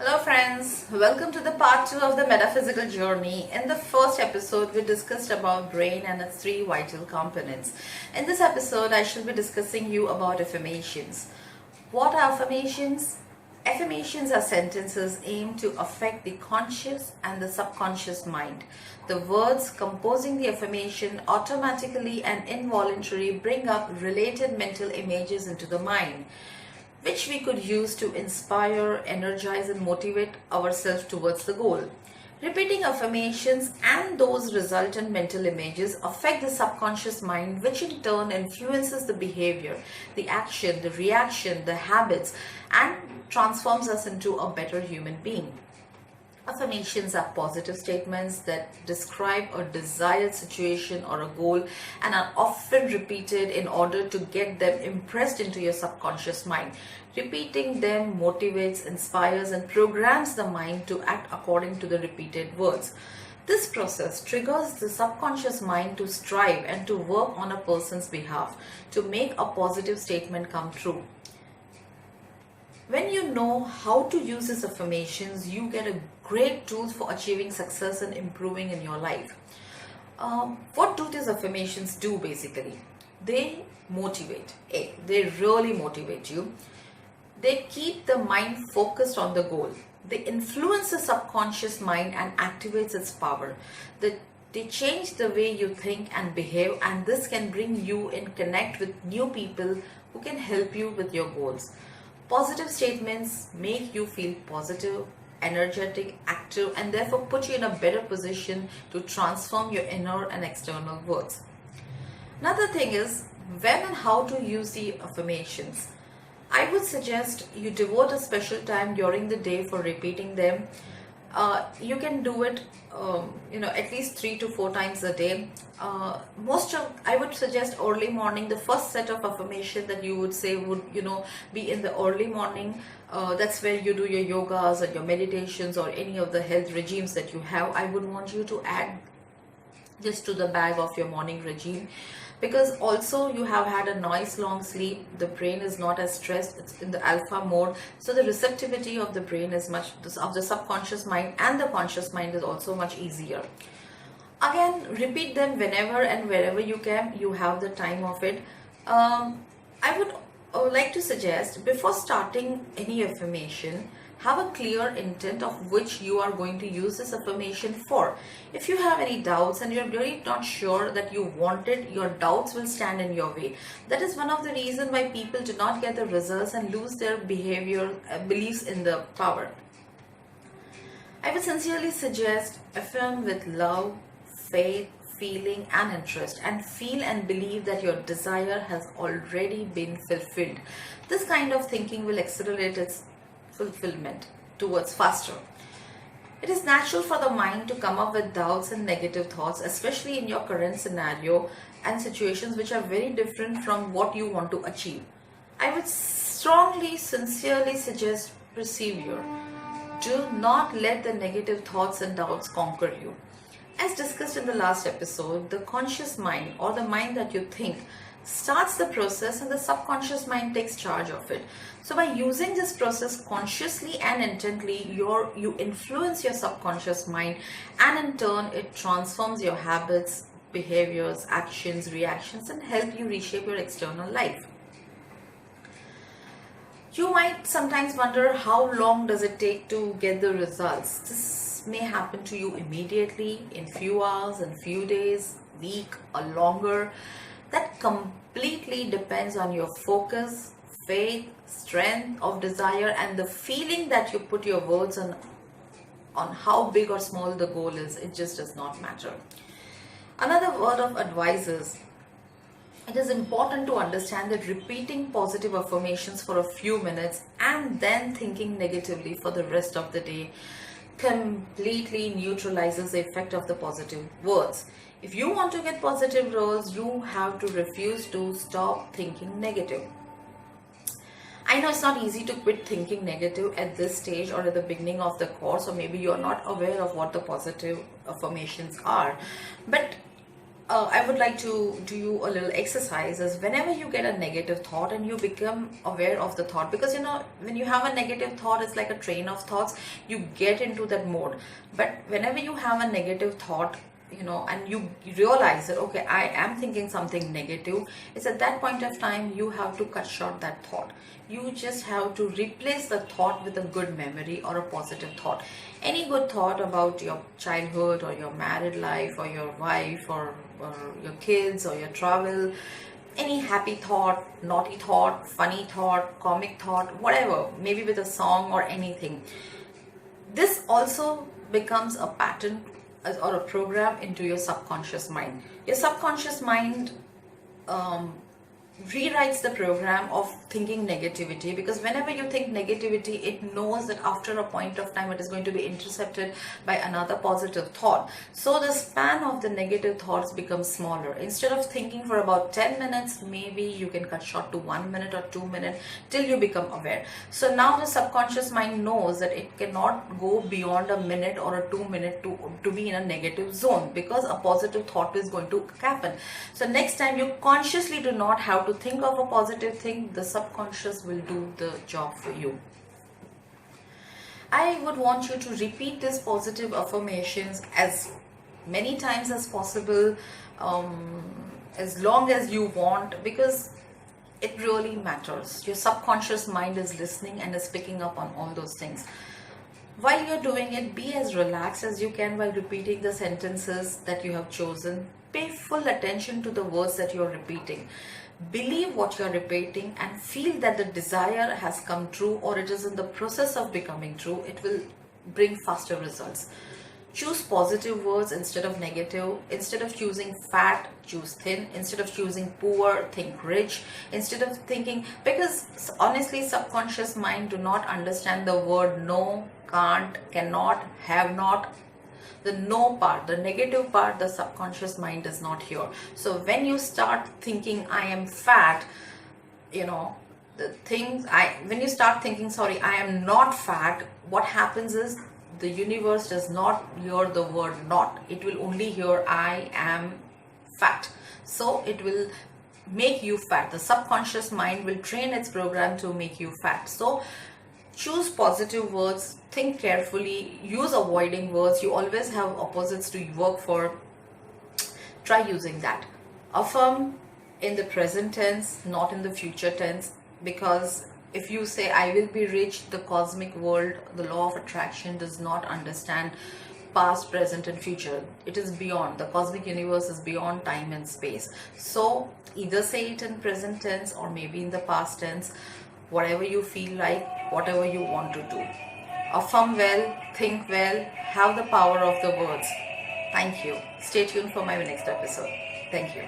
Hello friends, welcome to the part 2 of the metaphysical journey. In the first episode, we discussed about brain and its three vital components. In this episode, I shall be discussing you about affirmations. What are affirmations? Affirmations are sentences aimed to affect the conscious and the subconscious mind. The words composing the affirmation automatically and involuntarily bring up related mental images into the mind, which we could use to inspire, energize, and motivate ourselves towards the goal. Repeating affirmations and those resultant mental images affect the subconscious mind, which in turn influences the behavior, the action, the reaction, the habits, and transforms us into a better human being. Affirmations are positive statements that describe a desired situation or a goal and are often repeated in order to get them impressed into your subconscious mind. Repeating them motivates, inspires, and programs the mind to act according to the repeated words. This process triggers the subconscious mind to strive and to work on a person's behalf to make a positive statement come true. When you know how to use these affirmations, you get a great tool for achieving success and improving in your life. What do these affirmations do basically? They motivate. They really motivate you. They keep the mind focused on the goal. They influence the subconscious mind and activates its power. They change the way you think and behave, and this can bring you in connect with new people who can help you with your goals. Positive statements make you feel positive, energetic, active, and therefore put you in a better position to transform your inner and external worlds. Another thing is when and how to use the affirmations. I would suggest you devote a special time during the day for repeating them. You can do it, at least 3 to 4 times a day. I would suggest early morning. The first set of affirmation that you would say would, be in the early morning. That's where you do your yogas or your meditations or any of the health regimes that you have. I would want you to add this to the bag of your morning regime, because also you have had a nice long sleep. The brain is not as stressed, it's in the alpha mode, so the receptivity of the brain is much of the subconscious mind and the conscious mind is also much easier. Again, repeat them whenever and wherever you can. You have the time of it. I would like to suggest, before starting any affirmation, have a clear intent of which you are going to use this affirmation for. If you have any doubts and you're really not sure that you want it, your doubts will stand in your way. That is one of the reasons why people do not get the results and lose their beliefs in the power. I would sincerely suggest affirm with love, faith, feeling and interest, and feel and believe that your desire has already been fulfilled. This kind of thinking will accelerate its fulfillment towards faster. It is natural for the mind to come up with doubts and negative thoughts, especially in your current scenario and situations which are very different from what you want to achieve. I would strongly, sincerely suggest persevere. Do not let the negative thoughts and doubts conquer you. As discussed in the last episode, the conscious mind, or the mind that you think, starts the process and the subconscious mind takes charge of it. So by using this process consciously and intently, you influence your subconscious mind, and in turn it transforms your habits, behaviors, actions, reactions, and help you reshape your external life. You might sometimes wonder, how long does it take to get the results? This may happen to you immediately, in few hours, in few days, week, or longer. That completely depends on your focus, faith, strength of desire, and the feeling that you put your words on how big or small the goal is. It just does not matter. Another word of advice is, it is important to understand that repeating positive affirmations for a few minutes and then thinking negatively for the rest of the day completely neutralizes the effect of the positive words. If you want to get positive results, you have to refuse to stop thinking negative. I know it's not easy to quit thinking negative at this stage or at the beginning of the course, or maybe you're not aware of what the positive affirmations are. But I would like to do you a little exercise is whenever you get a negative thought and you become aware of the thought, because when you have a negative thought, it's like a train of thoughts, you get into that mode. But whenever you have a negative thought, and you realize that, okay, I am thinking something negative, it's at that point of time you have to cut short that thought. You just have to replace the thought with a good memory or a positive thought. Any good thought about your childhood or your married life or your wife or your kids or your travel, any happy thought, naughty thought, funny thought, comic thought, whatever, maybe with a song or anything. This also becomes a pattern or a program into your subconscious mind. Your subconscious mind rewrites the program of thinking negativity, because whenever you think negativity, it knows that after a point of time it is going to be intercepted by another positive thought. So the span of the negative thoughts becomes smaller. Instead of thinking for about 10 minutes, maybe you can cut short to 1 minute or 2 minutes till you become aware. So now the subconscious mind knows that it cannot go beyond a minute or a 2 minute to be in a negative zone, because a positive thought is going to happen. So next time you consciously do not have to think of a positive thing, the subconscious will do the job for you. I would want you to repeat these positive affirmations as many times as possible, as long as you want, because it really matters. Your subconscious mind is listening and is picking up on all those things. While you're doing it, be as relaxed as you can while repeating the sentences that you have chosen. Pay full attention to the words that you're repeating. Believe what you're repeating and feel that the desire has come true, or it is in the process of becoming true. It will bring faster results. Choose positive words instead of negative. Instead of choosing fat, choose thin. Instead of choosing poor, think rich. Instead of thinking, because honestly, subconscious mind do not understand the word no, can't, cannot, have not. The no part, the negative part, the subconscious mind does not hear. So when you start thinking I am fat, when you start thinking, sorry, I am not fat, what happens is the universe does not hear the word not. It will only hear I am fat. So it will make you fat. The subconscious mind will train its program to make you fat. So choose positive words, think carefully, use avoiding words. You always have opposites to work for. Try using that. Affirm in the present tense, not in the future tense, because if you say I will be rich, the cosmic world, the law of attraction does not understand past, present and future. It is beyond. The cosmic universe is beyond time and space. So either say it in present tense or maybe in the past tense, whatever you feel like, whatever you want to do. Affirm well, think well, have the power of the words. Thank you. Stay tuned for my next episode. Thank you.